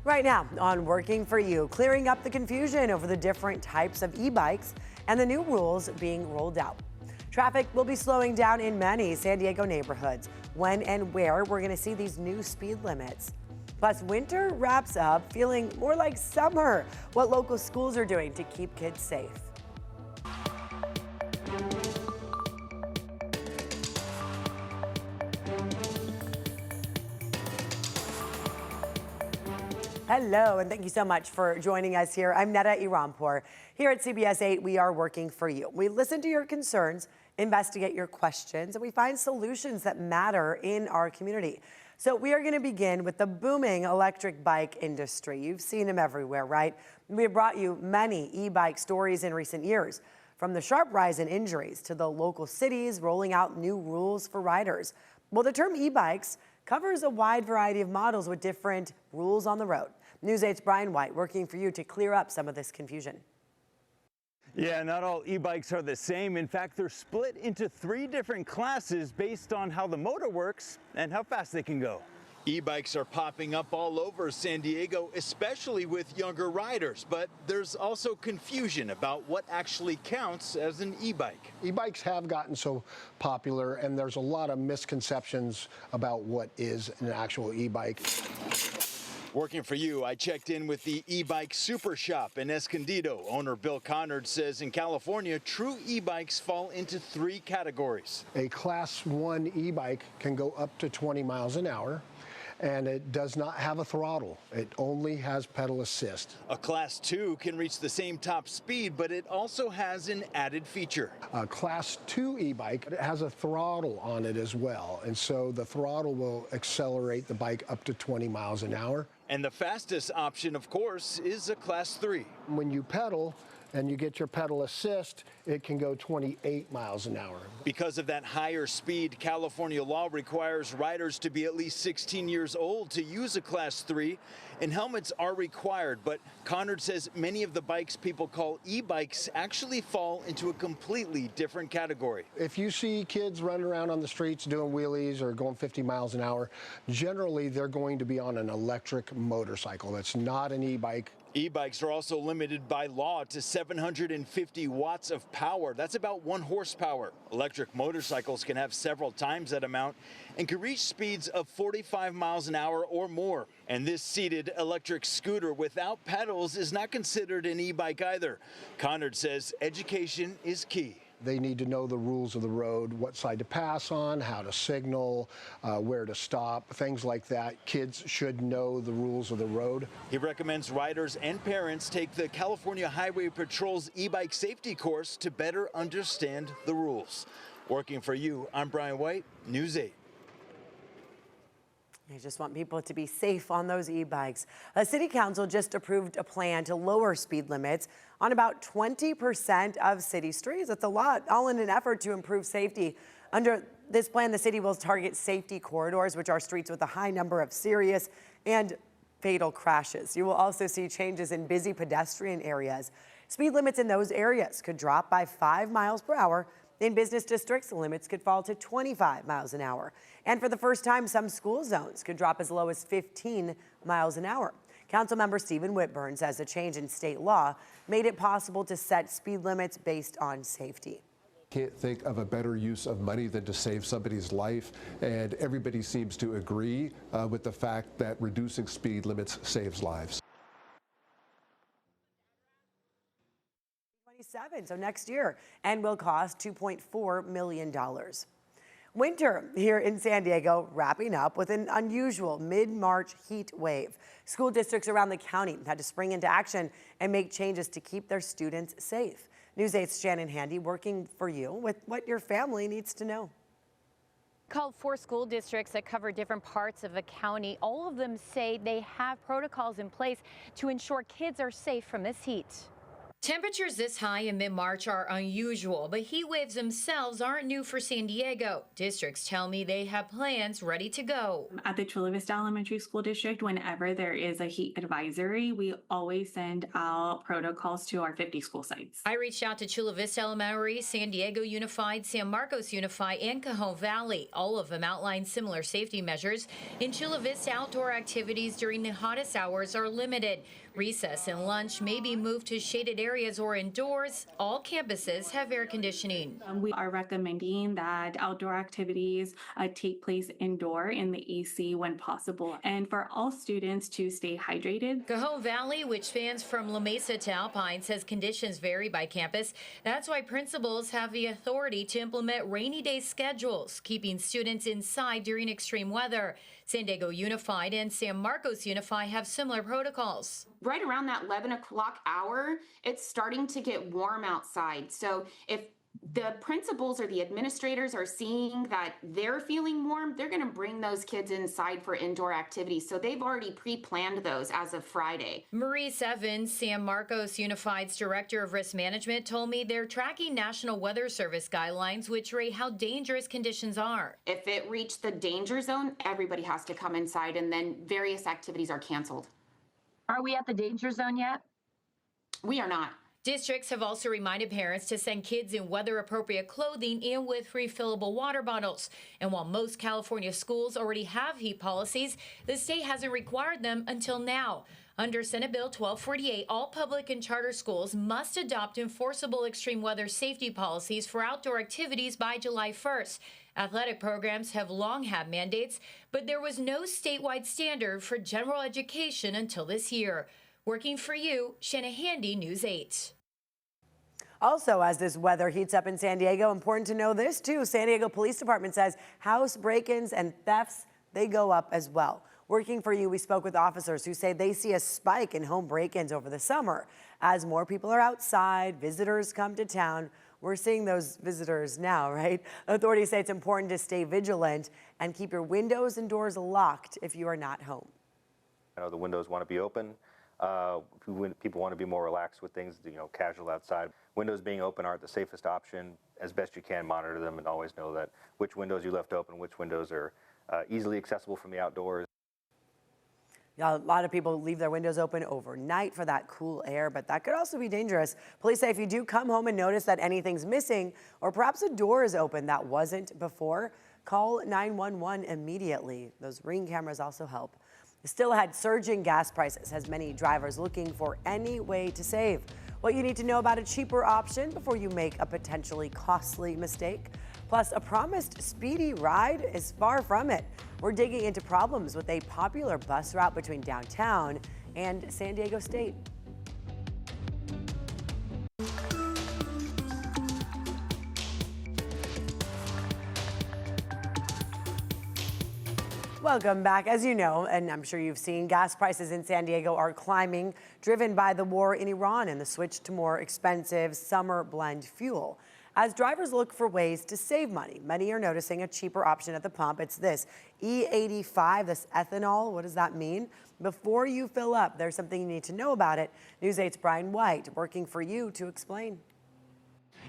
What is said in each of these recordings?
Right now on Working for You, clearing up the confusion over the different types of e-bikes and the new rules being rolled out. Traffic will be slowing down in many San Diego neighborhoods. When and where we're going to see these new speed limits. Plus, winter wraps up feeling more like summer. What local schools are doing to keep kids safe. Hello, and thank you so much for joining us here. I'm Netta Irampour. Here at CBS 8, we are working for you. We listen to your concerns, investigate your questions, and we find solutions that matter in our community. So we are going to begin with the booming electric bike industry. You've seen them everywhere, right? We have brought you many e-bike stories in recent years, from the sharp rise in injuries to the local cities rolling out new rules for riders. Well, the term e-bikes covers a wide variety of models with different rules on the road. News 8's Brian White working for you to clear up some of this confusion. Yeah, not all e-bikes are the same. In fact, they're split into 3 different classes based on how the motor works and how fast they can go. E-bikes are popping up all over San Diego, especially with younger riders, but there's also confusion about what actually counts as an e-bike. E-bikes have gotten so popular, and there's a lot of misconceptions about what is an actual e-bike. Working for you, I checked in with the e-bike super shop in Escondido. Owner Bill Connard says in California, true e-bikes fall into 3 categories. A Class 1 e-bike can go up to 20 miles an hour. And it does not have a throttle. It only has pedal assist. A Class 2 can reach the same top speed, but it also has an added feature. A Class 2 e-bike, it has a throttle on it as well. And so the throttle will accelerate the bike up to 20 miles an hour. And the fastest option, of course, is a Class 3. When you pedal, and you get your pedal assist, it can go 28 miles an hour. Because of that higher speed, California law requires riders to be at least 16 years old to use a Class 3, and helmets are required. But Connard says many of the bikes people call e-bikes actually fall into a completely different category. If you see kids running around on the streets doing wheelies or going 50 miles an hour, generally they're going to be on an electric motorcycle. That's not an e-bike. E-bikes are also limited by law to 750 watts of power. That's about 1 horsepower. Electric motorcycles can have several times that amount and can reach speeds of 45 miles an hour or more. And this seated electric scooter without pedals is not considered an e-bike either. Connard says education is key. They need to know the rules of the road, what side to pass on, how to signal, where to stop, things like that. Kids should know the rules of the road. He recommends riders and parents take the California Highway Patrol's e-bike safety course to better understand the rules. Working for you, I'm Brian White, News 8. I just want people to be safe on those e-bikes. City Council just approved a plan to lower speed limits on about 20% of city streets. That's a lot, all in an effort to improve safety. Under this plan, the city will target safety corridors, which are streets with a high number of serious and fatal crashes. You will also see changes in busy pedestrian areas. Speed limits in those areas could drop by 5 miles per hour. In business districts, the limits could fall to 25 miles an hour. And for the first time, some school zones could drop as low as 15 miles an hour. Councilmember Stephen Whitburn says a change in state law made it possible to set speed limits based on safety. Can't think of a better use of money than to save somebody's life, and everybody seems to agree with the fact that reducing speed limits saves lives. So next year, and will cost $2.4 million. Winter here in San Diego wrapping up with an unusual mid-March heat wave. School districts around the county had to spring into action and make changes to keep their students safe. News 8's Shannon Handy working for you with what your family needs to know. Called 4 school districts that cover different parts of the county. All of them say they have protocols in place to ensure kids are safe from this heat. Temperatures this high in mid-March are unusual, but heat waves themselves aren't new for San Diego. Districts tell me they have plans ready to go. At the Chula Vista Elementary School District, whenever there is a heat advisory, we always send out protocols to our 50 school sites. I reached out to Chula Vista Elementary, San Diego Unified, San Marcos Unified, and Cajon Valley. All of them outline similar safety measures. In Chula Vista, outdoor activities during the hottest hours are limited. Recess and lunch may be moved to shaded areas or indoors. All campuses have air conditioning. We are recommending that outdoor activities take place indoor in the AC when possible, and for all students to stay hydrated. Cajon Valley, which spans from La Mesa to Alpine, says conditions vary by campus. That's why principals have the authority to implement rainy day schedules, keeping students inside during extreme weather. San Diego Unified and San Marcos Unified have similar protocols. Right around that 11 o'clock hour, it's starting to get warm outside. So if the principals or the administrators are seeing that they're feeling warm, they're going to bring those kids inside for indoor activities. So they've already pre-planned those as of Friday. Maurice Evans, San Marcos Unified's Director of Risk Management, told me they're tracking National Weather Service guidelines, which rate how dangerous conditions are. If it reached the danger zone, everybody has to come inside, and then various activities are canceled. Are we at the danger zone yet? We are not. Districts have also reminded parents to send kids in weather-appropriate clothing and with refillable water bottles. And while most California schools already have heat policies, the state hasn't required them until now. Under Senate Bill 1248, all public and charter schools must adopt enforceable extreme weather safety policies for outdoor activities by July 1st. Athletic programs have long had mandates, but there was no statewide standard for general education until this year. Working for you, Shanna Handy, News 8. Also, as this weather heats up in San Diego, important to know this too. San Diego Police Department says house break-ins and thefts, they go up as well. Working for you, we spoke with officers who say they see a spike in home break-ins over the summer. As more people are outside, visitors come to town. We're seeing those visitors now, right? Authorities say it's important to stay vigilant and keep your windows and doors locked if you are not home. The windows want to be open. People want to be more relaxed with things, casual outside. Windows being open aren't the safest option. As best you can, monitor them and always know that which windows you left open, which windows are easily accessible from the outdoors. A lot of people leave their windows open overnight for that cool air, but that could also be dangerous. Police say if you do come home and notice that anything's missing or perhaps a door is open that wasn't before, call 911 immediately. Those Ring cameras also help. Still ahead, surging gas prices has many drivers looking for any way to save. What you need to know about a cheaper option before you make a potentially costly mistake. Plus, a promised speedy ride is far from it. We're digging into problems with a popular bus route between downtown and San Diego State. Welcome back. As you know, and I'm sure you've seen, gas prices in San Diego are climbing, driven by the war in Iran and the switch to more expensive summer blend fuel. As drivers look for ways to save money, many are noticing a cheaper option at the pump. It's this E85, this ethanol. What does that mean? Before you fill up, there's something you need to know about it. News 8's Brian White working for you to explain.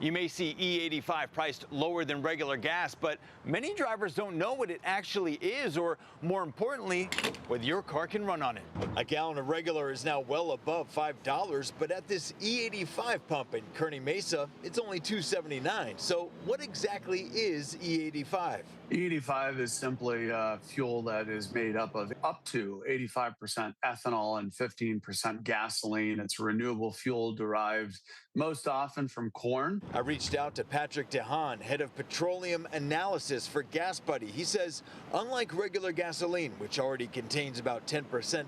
You may see E85 priced lower than regular gas, but many drivers don't know what it actually is, or more importantly, whether your car can run on it. A gallon of regular is now well above $5, but at this E85 pump in Kearny Mesa, it's only $2.79. So what exactly is E85? E85 is simply fuel that is made up of up to 85% ethanol and 15% gasoline. It's renewable fuel derived most often from corn. I reached out to Patrick DeHaan, head of petroleum analysis for Gas Buddy. He says, unlike regular gasoline, which already contains about 10%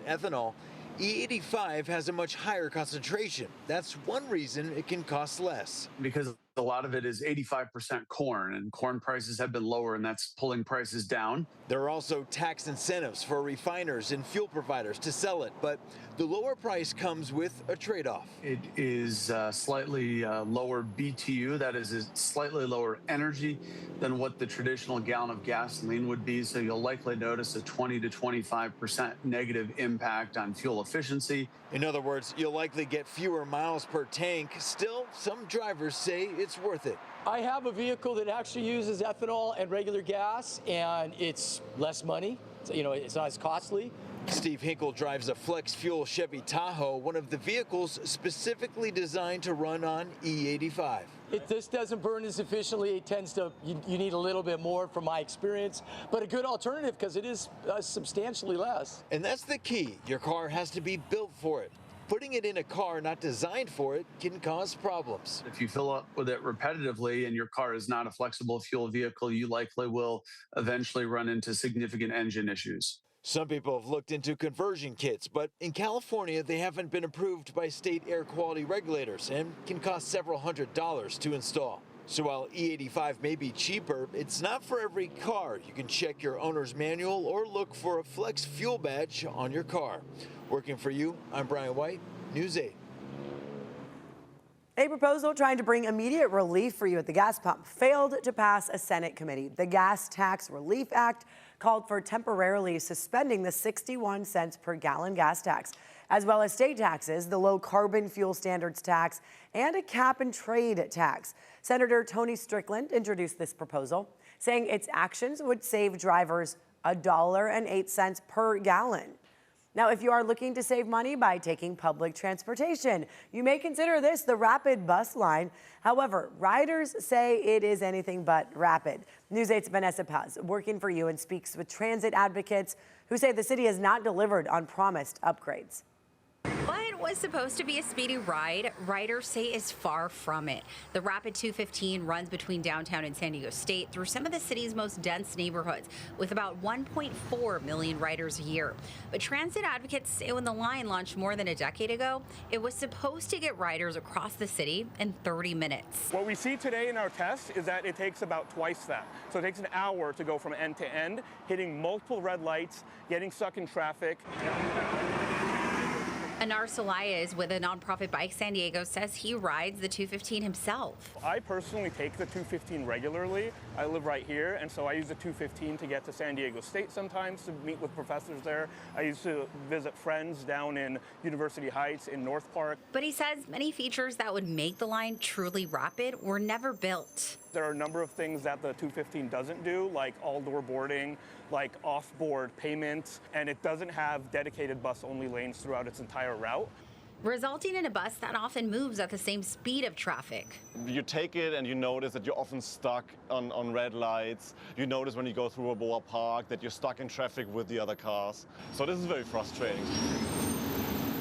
ethanol, E85 has a much higher concentration. That's one reason it can cost less. Because A lot of it is 85% corn, and corn prices have been lower, and that's pulling prices down. There are also tax incentives for refiners and fuel providers to sell it, but the lower price comes with a trade-off. It is slightly lower BTU, that is slightly lower energy than what the traditional gallon of gasoline would be, so you'll likely notice a 20 to 25% negative impact on fuel efficiency. In other words, you'll likely get fewer miles per tank. Still, some drivers say it's worth it. I have a vehicle that actually uses ethanol and regular gas, and it's less money. It's not as costly. Steve Hinkle drives a flex fuel Chevy Tahoe, one of the vehicles specifically designed to run on E85. This doesn't burn as efficiently. It tends to, you need a little bit more from my experience, but a good alternative because it is substantially less. And that's the key. Your car has to be built for it. Putting it in a car not designed for it can cause problems. If you fill up with it repetitively and your car is not a flexible fuel vehicle, you likely will eventually run into significant engine issues. Some people have looked into conversion kits, but in California, they haven't been approved by state air quality regulators and can cost several $100s to install. So while E85 may be cheaper, it's not for every car. You can check your owner's manual or look for a Flex Fuel badge on your car. Working for you, I'm Brian White, News 8. A proposal trying to bring immediate relief for you at the gas pump failed to pass a Senate committee. The Gas Tax Relief Act called for temporarily suspending the 61 cents per gallon gas tax, as well as state taxes, the low carbon fuel standards tax, and a cap and trade tax. Senator Tony Strickland introduced this proposal, saying its actions would save drivers $1.08 per gallon. Now, if you are looking to save money by taking public transportation, you may consider this the rapid bus line. However, riders say it is anything but rapid. News 8's Vanessa Paz working for you and speaks with transit advocates who say the city has not delivered on promised upgrades. What was supposed to be a speedy ride, riders say is far from it. The Rapid 215 runs between downtown and San Diego State through some of the city's most dense neighborhoods, with about 1.4 million riders a year. But transit advocates say when the line launched more than a decade ago, it was supposed to get riders across the city in 30 minutes. What we see today in our test is that it takes about twice that. So it takes an hour to go from end to end, hitting multiple red lights, getting stuck in traffic. Anar Salaya is with a nonprofit Bike San Diego, says he rides the 215 himself. I personally take the 215 regularly. I live right here, and so I use the 215 to get to San Diego State sometimes to meet with professors there. I used to visit friends down in University Heights in North Park. But he says many features that would make the line truly rapid were never built. There are a number of things that the 215 doesn't do, like all-door boarding, like off-board payments, and it doesn't have dedicated bus-only lanes throughout its entire route, resulting in a bus that often moves at the same speed of traffic. You take it and you notice that you're often stuck on red lights. You notice when you go through a Boa Park that you're stuck in traffic with the other cars. So this is very frustrating.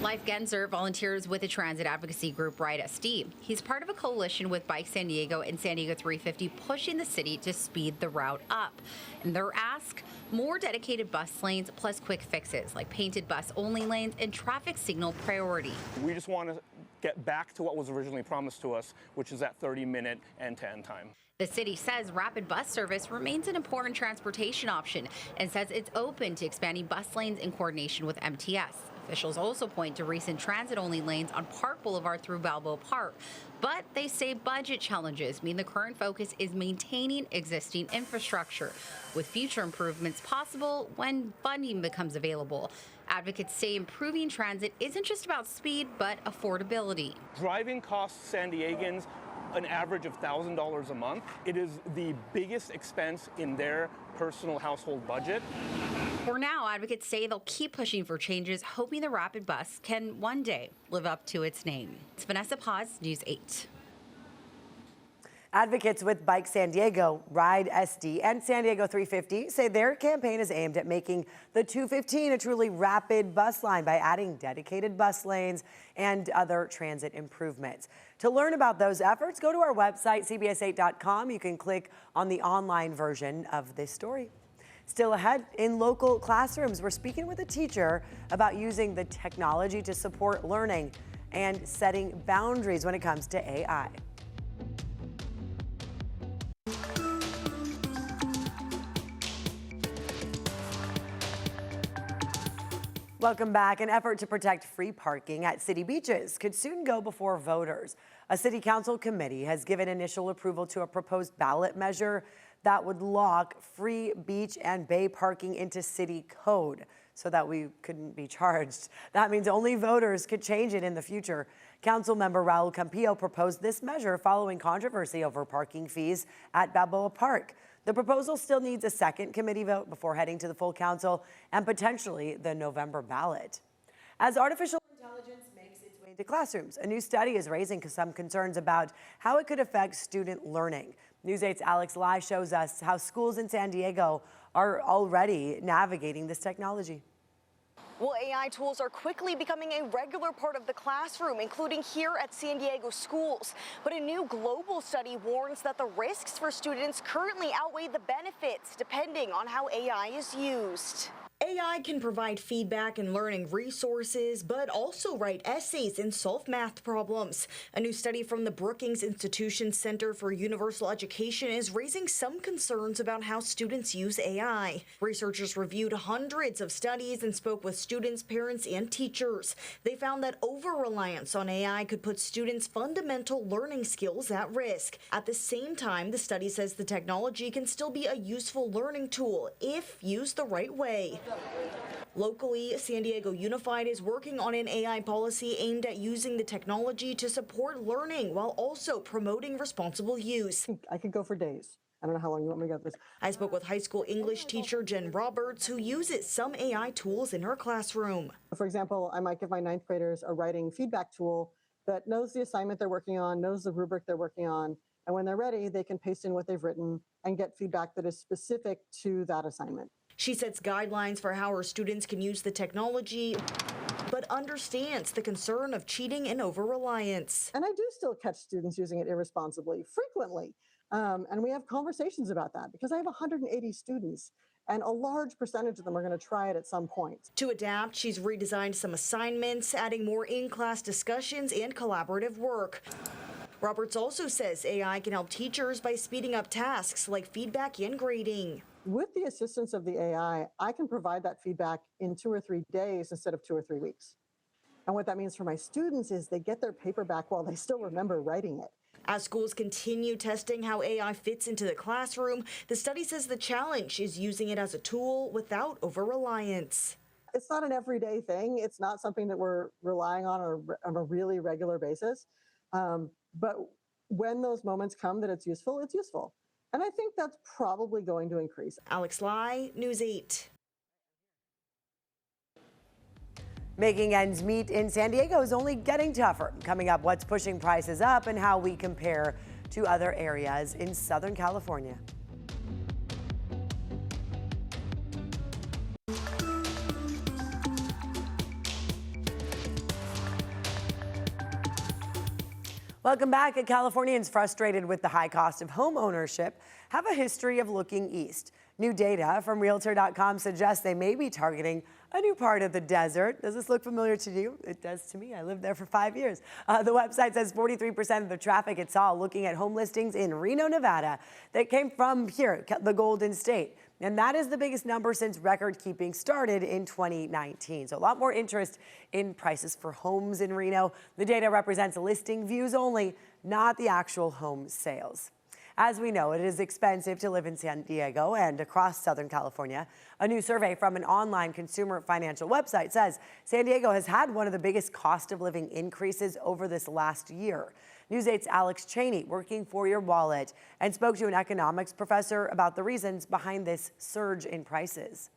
Life Genzer volunteers with the transit advocacy group Ride SD. He's part of a coalition with Bike San Diego and San Diego 350 pushing the city to speed the route up. And their ask, more dedicated bus lanes plus quick fixes like painted bus only lanes and traffic signal priority. We just want to get back to what was originally promised to us, which is that 30-minute end-to-end time. The city says rapid bus service remains an important transportation option and says it's open to expanding bus lanes in coordination with MTS. Officials also point to recent transit-only lanes on Park Boulevard through Balboa Park. But they say budget challenges mean the current focus is maintaining existing infrastructure, with future improvements possible when funding becomes available. Advocates say improving transit isn't just about speed, but affordability. Driving costs San Diegans an average of $1,000 a month. It is the biggest expense in their personal household budget. For now, advocates say they'll keep pushing for changes, hoping the rapid bus can one day live up to its name. It's Vanessa Paz, News 8. Advocates with Bike San Diego, Ride SD, and San Diego 350 say their campaign is aimed at making the 215 a truly rapid bus line by adding dedicated bus lanes and other transit improvements. To learn about those efforts, go to our website, cbs8.com. You can click on the online version of this story. Still ahead, in local classrooms, we're speaking with a teacher about using the technology to support learning and setting boundaries when it comes to AI. Welcome back. An effort to protect free parking at city beaches could soon go before voters. A city council committee has given initial approval to a proposed ballot measure that would lock free beach and bay parking into city code so that we couldn't be charged. That means only voters could change it in the future. Council member Raul Campillo proposed this measure following controversy over parking fees at Balboa Park. The proposal still needs a second committee vote before heading to the full council and potentially the November ballot. As artificial intelligence makes its way into classrooms, a new study is raising some concerns about how it could affect student learning. News 8's Alex Lai shows us how schools in San Diego are already navigating this technology. Well, AI tools are quickly becoming a regular part of the classroom, including here at San Diego schools. But a new global study warns that the risks for students currently outweigh the benefits, depending on how AI is used. AI can provide feedback and learning resources, but also write essays and solve math problems. A new study from the Brookings Institution Center for Universal Education is raising some concerns about how students use AI. Researchers reviewed hundreds of studies and spoke with students, parents, and teachers. They found that over-reliance on AI could put students' fundamental learning skills at risk. At the same time, the study says the technology can still be a useful learning tool if used the right way. Locally, San Diego Unified is working on an AI policy aimed at using the technology to support learning while also promoting responsible use. I could go for days. I don't know how long you want me to go with this. I spoke with high school English teacher Jen Roberts, who uses some AI tools in her classroom. For example, I might give my ninth graders a writing feedback tool that knows the assignment they're working on, knows the rubric they're working on, and when they're ready, they can paste in what they've written and get feedback that is specific to that assignment. She sets guidelines for how her students can use the technology, but understands the concern of cheating and over-reliance. And I do still catch students using it irresponsibly, frequently. And we have conversations about that because I have 180 students and a large percentage of them are going to try it at some point. To adapt, she's redesigned some assignments, adding more in-class discussions and collaborative work. Roberts also says AI can help teachers by speeding up tasks like feedback and grading. With the assistance of the AI, I can provide that feedback in 2 or 3 days instead of 2 or 3 weeks. And what that means for my students is they get their paper back while they still remember writing it. As schools continue testing how AI fits into the classroom, the study says the challenge is using it as a tool without over-reliance. It's not an everyday thing. It's not something that we're relying on a really regular basis. But when those moments come that it's useful, it's useful. And I think that's probably going to increase. Alex Lai, News 8. Making ends meet in San Diego is only getting tougher. Coming up, what's pushing prices up and how we compare to other areas in Southern California. Welcome back. Californians frustrated with the high cost of home ownership have a history of looking east. New data from Realtor.com suggests they may be targeting a new part of the desert. Does this look familiar to you? It does to me. I lived there for 5 years. The website says 43% of the traffic it saw looking at home listings in Reno, Nevada that came from here, the Golden State. And that is the biggest number since record keeping started in 2019. So a lot more interest in prices for homes in Reno. The data represents listing views only, not the actual home sales. As we know, it is expensive to live in San Diego and across Southern California. A new survey from an online consumer financial website says San Diego has had one of the biggest cost of living increases over this last year. News 8's Alex Cheney, working for your wallet, and spoke to an economics professor about the reasons behind this surge in prices.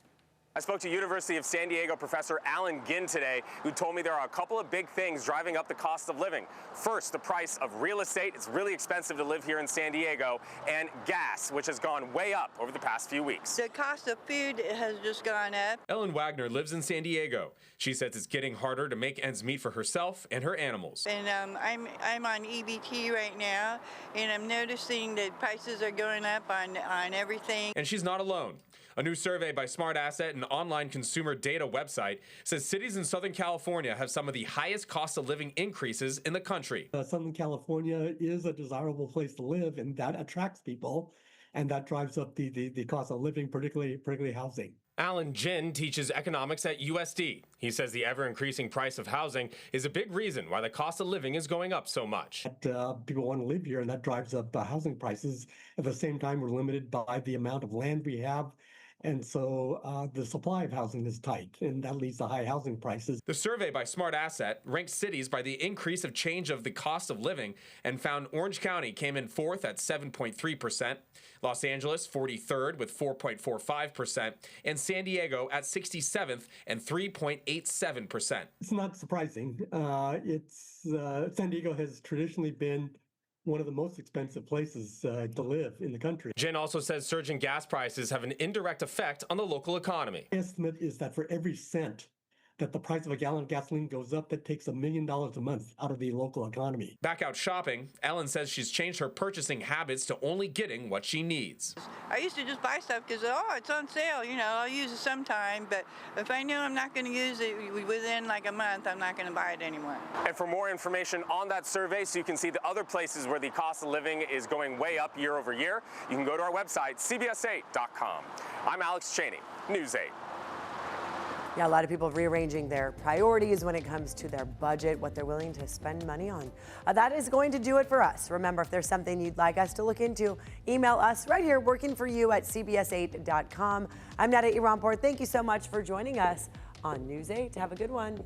I spoke to University of San Diego professor Alan Ginn today, who told me there are a couple of big things driving up the cost of living. First, the price of real estate. It's really expensive to live here in San Diego, and gas, which has gone way up over the past few weeks. The cost of food has just gone up. Ellen Wagner lives in San Diego. She says it's getting harder to make ends meet for herself and her animals. And I'm on EBT right now, and I'm noticing that prices are going up on everything. And she's not alone. A new survey by Smart Asset, an online consumer data website, says cities in Southern California have some of the highest cost of living increases in the country. Southern California is a desirable place to live, and that attracts people, and that drives up the cost of living, particularly housing. Alan Ginn teaches economics at USD. He says the ever-increasing price of housing is a big reason why the cost of living is going up so much. People want to live here, and that drives up housing prices. At the same time, we're limited by the amount of land we have. And so the supply of housing is tight, and that leads to high housing prices. The survey by Smart Asset ranked cities by the increase of change of the cost of living and found Orange County came in fourth at 7.3%, Los Angeles 43rd with 4.45%, and San Diego at 67th and 3.87%. It's not surprising. San Diego has traditionally been one of the most expensive places to live in the country. Jen also says surging gas prices have an indirect effect on the local economy. The estimate is that for every cent that the price of a gallon of gasoline goes up, that takes $1 million a month out of the local economy. Back out shopping, Ellen says she's changed her purchasing habits to only getting what she needs. I used to just buy stuff because, it's on sale, I'll use it sometime, but if I know I'm not going to use it within like a month, I'm not going to buy it anymore. And for more information on that survey, so you can see the other places where the cost of living is going way up year over year, you can go to our website, cbs8.com. I'm Alex Cheney, News 8. Yeah, a lot of people rearranging their priorities when it comes to their budget, what they're willing to spend money on. That is going to do it for us. Remember, if there's something you'd like us to look into, email us right here, working for you at cbs8.com. I'm Nada Iranpour. Thank you so much for joining us on News 8. Have a good one.